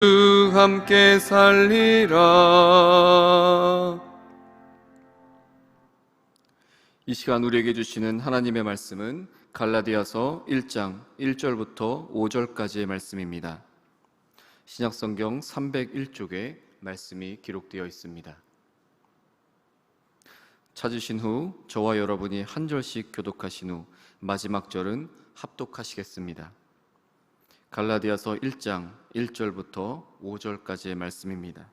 함께 살리라. 이 시간 우리에게 주시는 하나님의 말씀은 갈라디아서 1장 1절부터 5절까지의 말씀입니다. 신약성경 301쪽에 말씀이 기록되어 있습니다. 찾으신 후 저와 여러분이 한 절씩 교독하신 후 마지막 절은 합독하시겠습니다. 갈라디아서 1장 1절부터 5절까지의 말씀입니다.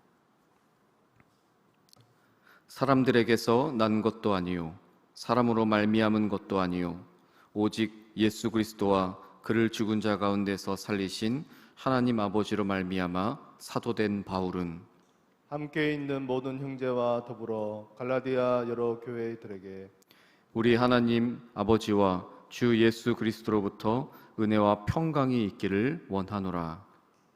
사람들에게서 난 것도 아니요 사람으로 말미암은 것도 아니요 오직 예수 그리스도와 그를 죽은 자 가운데서 살리신 하나님 아버지로 말미암아 사도된 바울은 함께 있는 모든 형제와 더불어 갈라디아 여러 교회들에게 우리 하나님 아버지와 주 예수 그리스도로부터 은혜와 평강이 있기를 원하노라.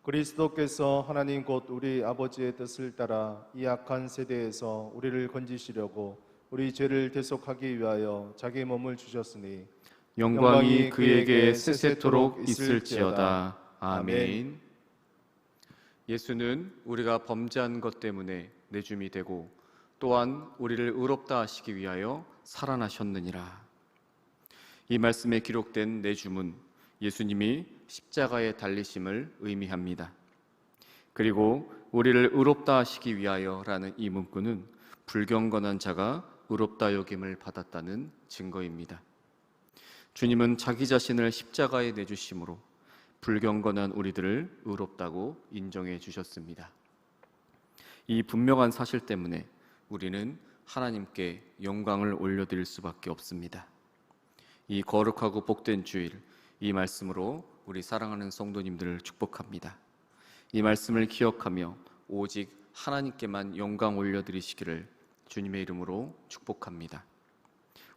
그리스도께서 하나님 곧 우리 아버지의 뜻을 따라 이 악한 세대에서 우리를 건지시려고 우리 죄를 대속하기 위하여 자기 몸을 주셨으니 영광이 그에게 세세토록 있을지어다. 아멘. 예수는 우리가 범죄한 것 때문에 내줌이 되고 또한 우리를 의롭다 하시기 위하여 살아나셨느니라. 이 말씀에 기록된 내줌은 예수님이 십자가에 달리심을 의미합니다. 그리고 우리를 의롭다 하시기 위하여라는 이 문구는 불경건한 자가 의롭다 여김을 받았다는 증거입니다. 주님은 자기 자신을 십자가에 내주심으로 불경건한 우리들을 의롭다고 인정해 주셨습니다. 이 분명한 사실 때문에 우리는 하나님께 영광을 올려드릴 수밖에 없습니다. 이 거룩하고 복된 주일, 이 말씀으로 우리 사랑하는 성도님들을 축복합니다. 이 말씀을 기억하며 오직 하나님께만 영광 올려드리시기를 주님의 이름으로 축복합니다.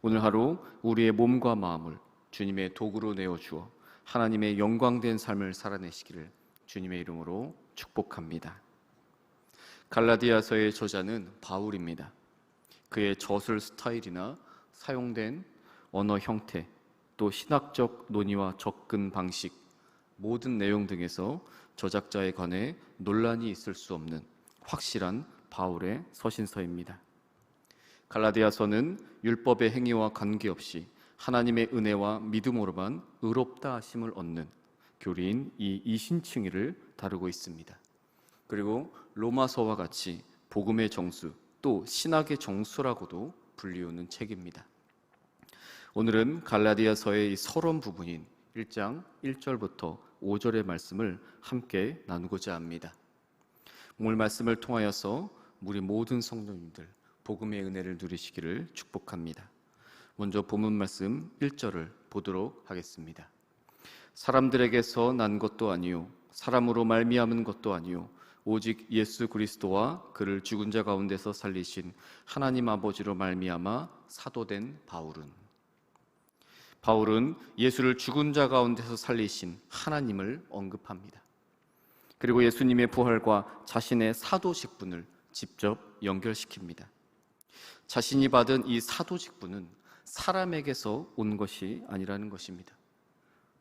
오늘 하루 우리의 몸과 마음을 주님의 도구로 내어주어 하나님의 영광된 삶을 살아내시기를 주님의 이름으로 축복합니다. 갈라디아서의 저자는 바울입니다. 그의 저술 스타일이나 사용된 언어 형태, 또 신학적 논의와 접근 방식, 모든 내용 등에서 저작자에 관해 논란이 있을 수 없는 확실한 바울의 서신서입니다. 갈라디아서는 율법의 행위와 관계없이 하나님의 은혜와 믿음으로만 의롭다 하심을 얻는 교리인 이 이신칭의를 다루고 있습니다. 그리고 로마서와 같이 복음의 정수, 또 신학의 정수라고도 불리우는 책입니다. 오늘은 갈라디아서의 이 서론 부분인 1장 1절부터 5절의 말씀을 함께 나누고자 합니다. 오늘 말씀을 통하여서 우리 모든 성도님들 복음의 은혜를 누리시기를 축복합니다. 먼저 본문 말씀 1절을 보도록 하겠습니다. 사람들에게서 난 것도 아니요 사람으로 말미암은 것도 아니요 오직 예수 그리스도와 그를 죽은 자 가운데서 살리신 하나님 아버지로 말미암아 사도된 바울은 예수를 죽은 자 가운데서 살리신 하나님을 언급합니다. 그리고 예수님의 부활과 자신의 사도 직분을 직접 연결시킵니다. 자신이 받은 이 사도 직분은 사람에게서 온 것이 아니라는 것입니다.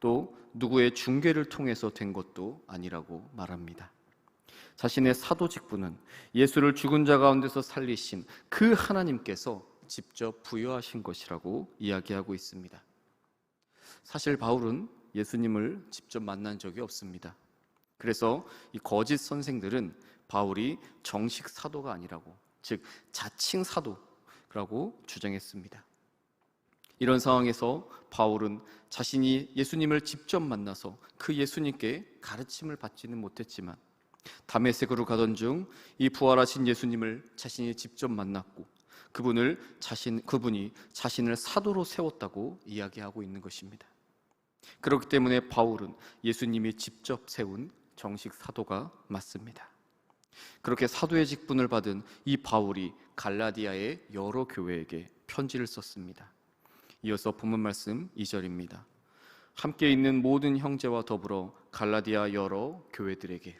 또 누구의 중개를 통해서 된 것도 아니라고 말합니다. 자신의 사도 직분은 예수를 죽은 자 가운데서 살리신 그 하나님께서 직접 부여하신 것이라고 이야기하고 있습니다. 사실 바울은 예수님을 직접 만난 적이 없습니다. 그래서 이 거짓 선생들은 바울이 정식 사도가 아니라고, 즉 자칭 사도라고 주장했습니다. 이런 상황에서 바울은 자신이 예수님을 직접 만나서 그 예수님께 가르침을 받지는 못했지만 다메섹으로 가던 중 이 부활하신 예수님을 자신이 직접 만났고 그분이 자신을 사도로 세웠다고 이야기하고 있는 것입니다. 그렇기 때문에 바울은 예수님이 직접 세운 정식 사도가 맞습니다. 그렇게 사도의 직분을 받은 이 바울이 갈라디아의 여러 교회에게 편지를 썼습니다. 이어서 본문 말씀 2절입니다. 함께 있는 모든 형제와 더불어 갈라디아 여러 교회들에게.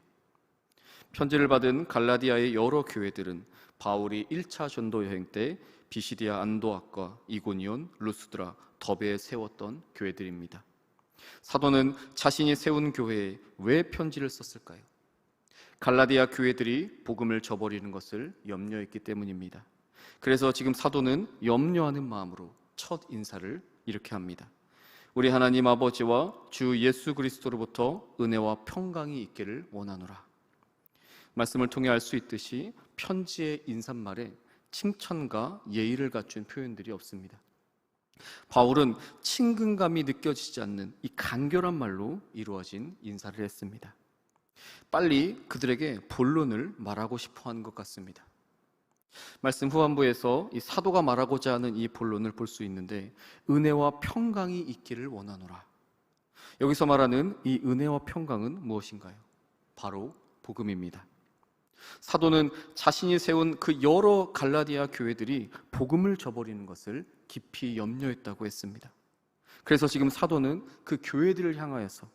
편지를 받은 갈라디아의 여러 교회들은 바울이 1차 전도 여행 때 비시디아 안도아과 이고니온, 루스드라, 더베에 세웠던 교회들입니다. 사도는 자신이 세운 교회에 왜 편지를 썼을까요? 갈라디아 교회들이 복음을 저버리는 것을 염려했기 때문입니다. 그래서 지금 사도는 염려하는 마음으로 첫 인사를 이렇게 합니다. 우리 하나님 아버지와 주 예수 그리스도로부터 은혜와 평강이 있기를 원하노라. 말씀을 통해 알 수 있듯이 편지의 인사말에 칭찬과 예의를 갖춘 표현들이 없습니다. 바울은 친근감이 느껴지지 않는 이 간결한 말로 이루어진 인사를 했습니다. 빨리 그들에게 본론을 말하고 싶어 하는 것 같습니다. 말씀 후반부에서 이 사도가 말하고자 하는 이 본론을 볼 수 있는데, 은혜와 평강이 있기를 원하노라. 여기서 말하는 이 은혜와 평강은 무엇인가요? 바로 복음입니다. 사도는 자신이 세운 그 여러 갈라디아 교회들이 복음을 저버리는 것을 깊이 염려했다고 했습니다. 그래서 지금 사도는 그 교회들을 향하여서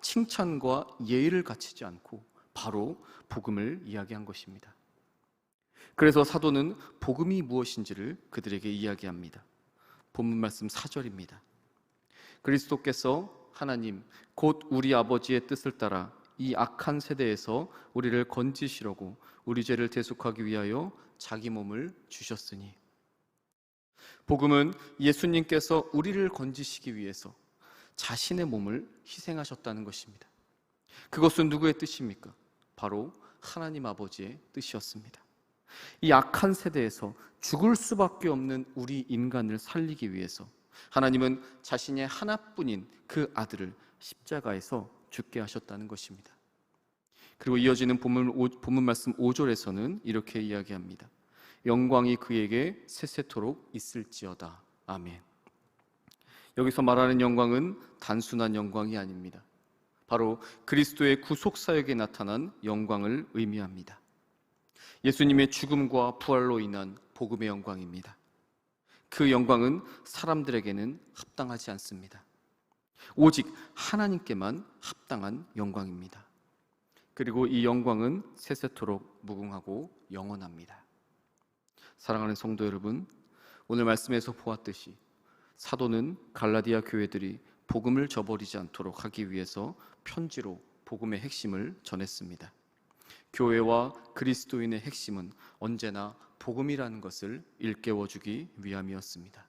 칭찬과 예의를 갖추지 않고 바로 복음을 이야기한 것입니다. 그래서 사도는 복음이 무엇인지를 그들에게 이야기합니다. 본문 말씀 4절입니다. 그리스도께서 하나님 곧 우리 아버지의 뜻을 따라 이 악한 세대에서 우리를 건지시려고 우리 죄를 대속하기 위하여 자기 몸을 주셨으니. 복음은 예수님께서 우리를 건지시기 위해서 자신의 몸을 희생하셨다는 것입니다. 그것은 누구의 뜻입니까? 바로 하나님 아버지의 뜻이었습니다. 이 악한 세대에서 죽을 수밖에 없는 우리 인간을 살리기 위해서 하나님은 자신의 하나뿐인 그 아들을 십자가에서 죽게 하셨다는 것입니다. 그리고 이어지는 본문 말씀 5절에서는 이렇게 이야기합니다. 영광이 그에게 세세토록 있을지어다. 아멘. 여기서 말하는 영광은 단순한 영광이 아닙니다. 바로 그리스도의 구속사역에 나타난 영광을 의미합니다. 예수님의 죽음과 부활로 인한 복음의 영광입니다. 그 영광은 사람들에게는 합당하지 않습니다. 오직 하나님께만 합당한 영광입니다. 그리고 이 영광은 세세토록 무궁하고 영원합니다. 사랑하는 성도 여러분, 오늘 말씀에서 보았듯이 사도는 갈라디아 교회들이 복음을 저버리지 않도록 하기 위해서 편지로 복음의 핵심을 전했습니다. 교회와 그리스도인의 핵심은 언제나 복음이라는 것을 일깨워주기 위함이었습니다.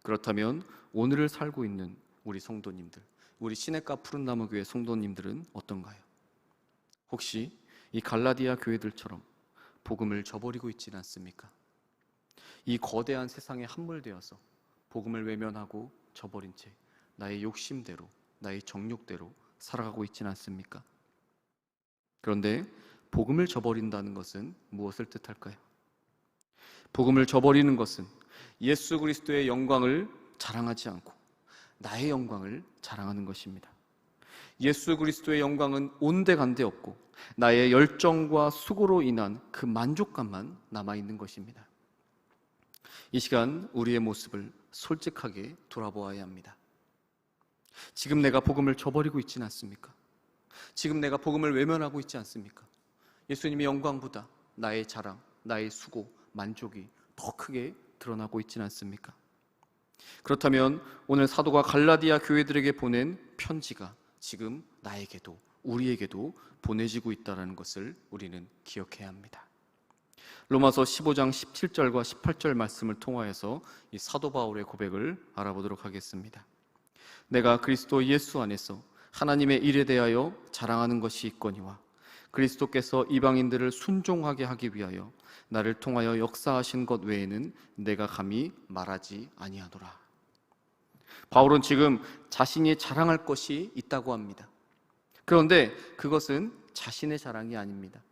그렇다면 오늘을 살고 있는 우리 성도님들, 우리 시냇가 푸른나무교회 성도님들은 어떤가요? 혹시 이 갈라디아 교회들처럼 복음을 저버리고 있지는 않습니까? 이 거대한 세상에 함몰되어서 복음을 외면하고 저버린 채 나의 욕심대로, 나의 정욕대로 살아가고 있지는 않습니까? 그런데 복음을 저버린다는 것은 무엇을 뜻할까요? 복음을 저버리는 것은 예수 그리스도의 영광을 자랑하지 않고 나의 영광을 자랑하는 것입니다. 예수 그리스도의 영광은 온데간데 없고 나의 열정과 수고로 인한 그 만족감만 남아있는 것입니다. 이 시간 우리의 모습을 솔직하게 돌아보아야 합니다. 지금 내가 복음을 저버리고 있지는 않습니까? 지금 내가 복음을 외면하고 있지 않습니까? 예수님의 영광보다 나의 자랑, 나의 수고, 만족이 더 크게 드러나고 있지는 않습니까? 그렇다면 오늘 사도가 갈라디아 교회들에게 보낸 편지가 지금 나에게도 우리에게도 보내지고 있다는 것을 우리는 기억해야 합니다. 로마서 15장 17절과 18절 말씀을 통하여서 이 사도 바울의 고백을 알아보도록 하겠습니다. 내가 그리스도 예수 안에서 하나님의 일에 대하여 자랑하는 것이 있거니와 그리스도께서 이방인들을 순종하게 하기 위하여 나를 통하여 역사하신 것 외에는 내가 감히 말하지 아니하노라. 바울은 지금 자신이 자랑할 것이 있다고 합니다. 그런데 그것은 자신의 자랑이 아닙니다.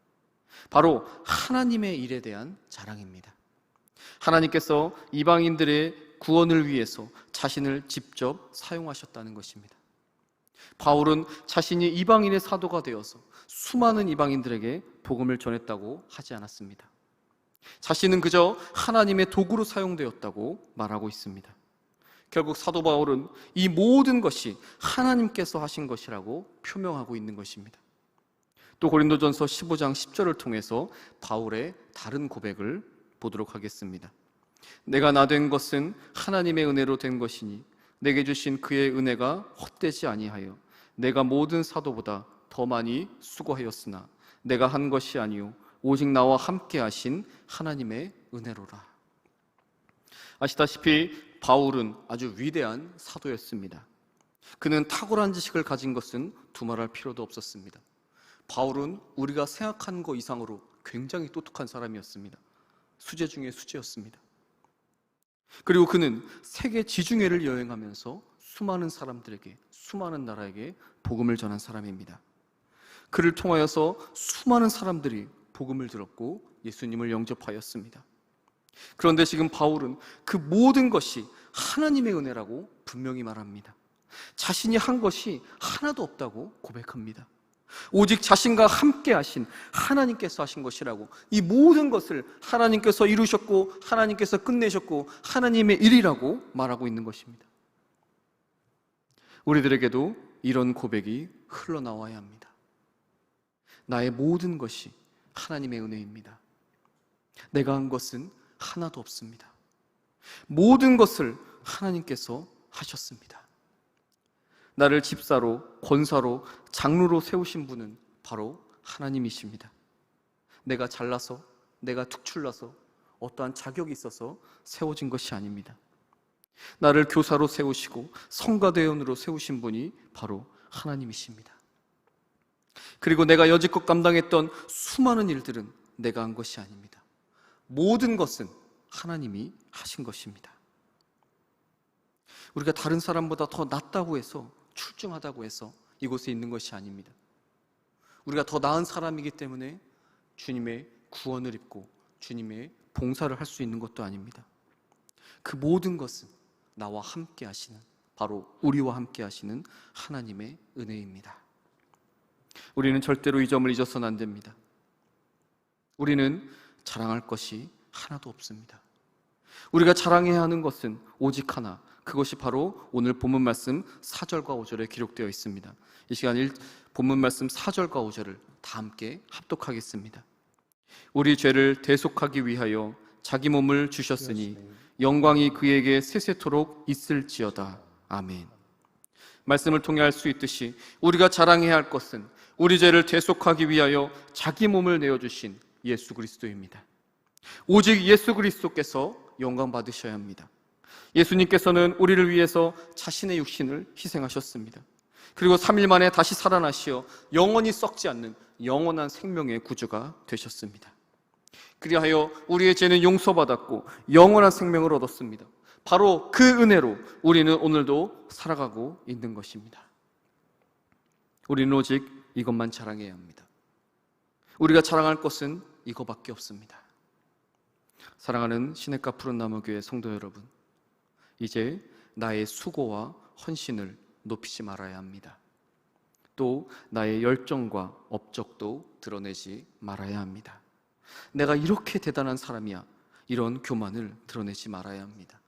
바로 하나님의 일에 대한 자랑입니다. 하나님께서 이방인들의 구원을 위해서 자신을 직접 사용하셨다는 것입니다. 바울은 자신이 이방인의 사도가 되어서 수많은 이방인들에게 복음을 전했다고 하지 않았습니다. 자신은 그저 하나님의 도구로 사용되었다고 말하고 있습니다. 결국 사도 바울은 이 모든 것이 하나님께서 하신 것이라고 표명하고 있는 것입니다. 또 고린도전서 15장 10절을 통해서 바울의 다른 고백을 보도록 하겠습니다. 내가 나 된 것은 하나님의 은혜로 된 것이니 내게 주신 그의 은혜가 헛되지 아니하여 내가 모든 사도보다 더 많이 수고하였으나 내가 한 것이 아니요 오직 나와 함께 하신 하나님의 은혜로라. 아시다시피 바울은 아주 위대한 사도였습니다. 그는 탁월한 지식을 가진 것은 두말할 필요도 없었습니다. 바울은 우리가 생각한 것 이상으로 굉장히 똑똑한 사람이었습니다. 수재 중에 수재였습니다. 그리고 그는 세계 지중해를 여행하면서 수많은 사람들에게, 수많은 나라에게 복음을 전한 사람입니다. 그를 통하여서 수많은 사람들이 복음을 들었고 예수님을 영접하였습니다. 그런데 지금 바울은 그 모든 것이 하나님의 은혜라고 분명히 말합니다. 자신이 한 것이 하나도 없다고 고백합니다. 오직 자신과 함께 하신 하나님께서 하신 것이라고, 이 모든 것을 하나님께서 이루셨고 하나님께서 끝내셨고 하나님의 일이라고 말하고 있는 것입니다. 우리들에게도 이런 고백이 흘러나와야 합니다. 나의 모든 것이 하나님의 은혜입니다. 내가 한 것은 하나도 없습니다. 모든 것을 하나님께서 하셨습니다. 나를 집사로, 권사로, 장로로 세우신 분은 바로 하나님이십니다. 내가 잘나서, 내가 특출나서, 어떠한 자격이 있어서 세워진 것이 아닙니다. 나를 교사로 세우시고 성가대원으로 세우신 분이 바로 하나님이십니다. 그리고 내가 여지껏 감당했던 수많은 일들은 내가 한 것이 아닙니다. 모든 것은 하나님이 하신 것입니다. 우리가 다른 사람보다 더 낫다고 해서, 출중하다고 해서 이곳에 있는 것이 아닙니다. 우리가 더 나은 사람이기 때문에 주님의 구원을 입고 주님의 봉사를 할 수 있는 것도 아닙니다. 그 모든 것은 나와 함께 하시는, 바로 우리와 함께 하시는 하나님의 은혜입니다. 우리는 절대로 이 점을 잊어서는 안 됩니다. 우리는 자랑할 것이 하나도 없습니다. 우리가 자랑해야 하는 것은 오직 하나, 그것이 바로 오늘 본문 말씀 4절과 5절에 기록되어 있습니다. 이 시간 본문 말씀 4절과 5절을 다 함께 합독하겠습니다. 우리 죄를 대속하기 위하여 자기 몸을 주셨으니 영광이 그에게 세세토록 있을지어다. 아멘. 말씀을 통해 알 수 있듯이 우리가 자랑해야 할 것은 우리 죄를 대속하기 위하여 자기 몸을 내어주신 예수 그리스도입니다. 오직 예수 그리스도께서 영광 받으셔야 합니다. 예수님께서는 우리를 위해서 자신의 육신을 희생하셨습니다. 그리고 3일 만에 다시 살아나시어 영원히 썩지 않는 영원한 생명의 구주가 되셨습니다. 그리하여 우리의 죄는 용서받았고 영원한 생명을 얻었습니다. 바로 그 은혜로 우리는 오늘도 살아가고 있는 것입니다. 우리는 오직 이것만 자랑해야 합니다. 우리가 자랑할 것은 이거밖에 없습니다. 사랑하는 시냇가 푸른나무교회 성도 여러분, 이제 나의 수고와 헌신을 높이지 말아야 합니다. 또 나의 열정과 업적도 드러내지 말아야 합니다. 내가 이렇게 대단한 사람이야, 이런 교만을 드러내지 말아야 합니다.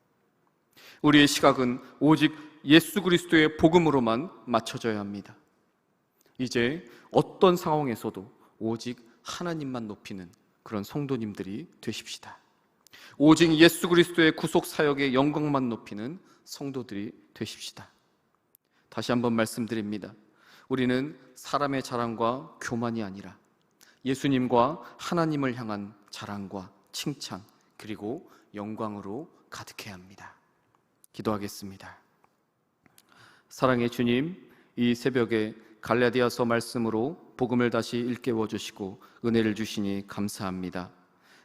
우리의 시각은 오직 예수 그리스도의 복음으로만 맞춰져야 합니다. 이제 어떤 상황에서도 오직 하나님만 높이는 그런 성도님들이 되십시다. 오직 예수 그리스도의 구속 사역의 영광만 높이는 성도들이 되십시다. 다시 한번 말씀드립니다. 우리는 사람의 자랑과 교만이 아니라 예수님과 하나님을 향한 자랑과 칭찬, 그리고 영광으로 가득해야 합니다. 기도하겠습니다. 사랑의 주님, 이 새벽에 갈라디아서 말씀으로 복음을 다시 일깨워 주시고 은혜를 주시니 감사합니다.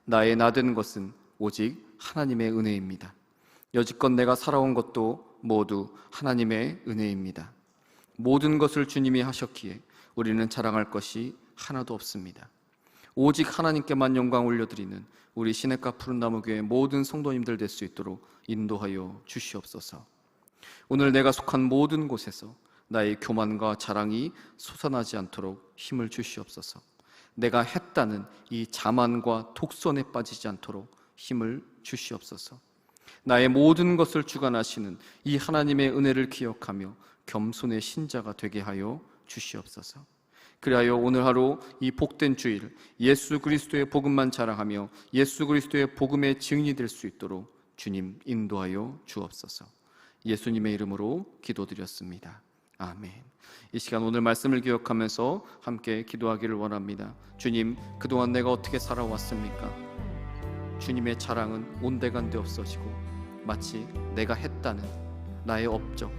나의 나된 것은 오직 하나님의 은혜입니다. 여지껏 내가 살아온 것도 모두 하나님의 은혜입니다. 모든 것을 주님이 하셨기에 우리는 자랑할 것이 하나도 없습니다. 오직 하나님께만 영광 올려드리는 우리 시냇가 푸른나무교회 모든 성도님들 될 수 있도록 인도하여 주시옵소서. 오늘 내가 속한 모든 곳에서 나의 교만과 자랑이 솟아나지 않도록 힘을 주시옵소서. 내가 했다는 이 자만과 독선에 빠지지 않도록 힘을 주시옵소서. 나의 모든 것을 주관하시는 이 하나님의 은혜를 기억하며 겸손의 신자가 되게 하여 주시옵소서. 그리하여 오늘 하루 이 복된 주일 예수 그리스도의 복음만 자랑하며 예수 그리스도의 복음의 증인이 될 수 있도록 주님 인도하여 주옵소서. 예수님의 이름으로 기도드렸습니다. 아멘. 이 시간 오늘 말씀을 기억하면서 함께 기도하기를 원합니다. 주님, 그동안 내가 어떻게 살아왔습니까? 주님의 자랑은 온데간데 없어지고 마치 내가 했다는 나의 업적,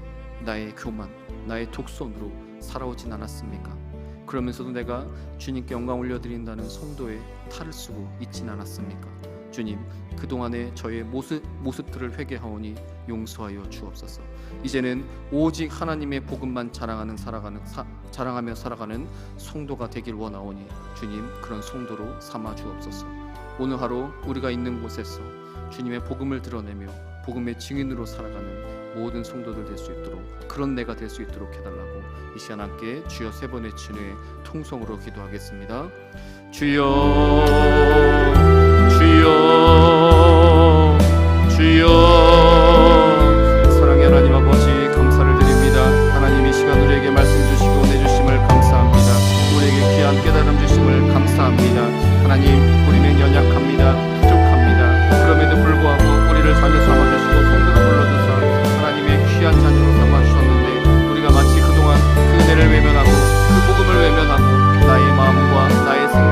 나의 교만, 나의 독선으로 살아오진 않았습니까? 그러면서도 내가 주님께 영광 올려드린다는 성도의 탈을 쓰고 있진 않았습니까? 주님, 그동안의 저의 모습들을 회개하오니 용서하여 주옵소서. 이제는 오직 하나님의 복음만 자랑하며 살아가는 성도가 되길 원하오니 주님, 그런 성도로 삼아 주옵소서. 오늘 하루 우리가 있는 곳에서 주님의 복음을 드러내며 복음의 증인으로 살아가는 모든 성도들 될 수 있도록, 그런 내가 될 수 있도록 해달라고 이 시간 함께 주여 세 번의 진의 통성으로 기도하겠습니다. 주여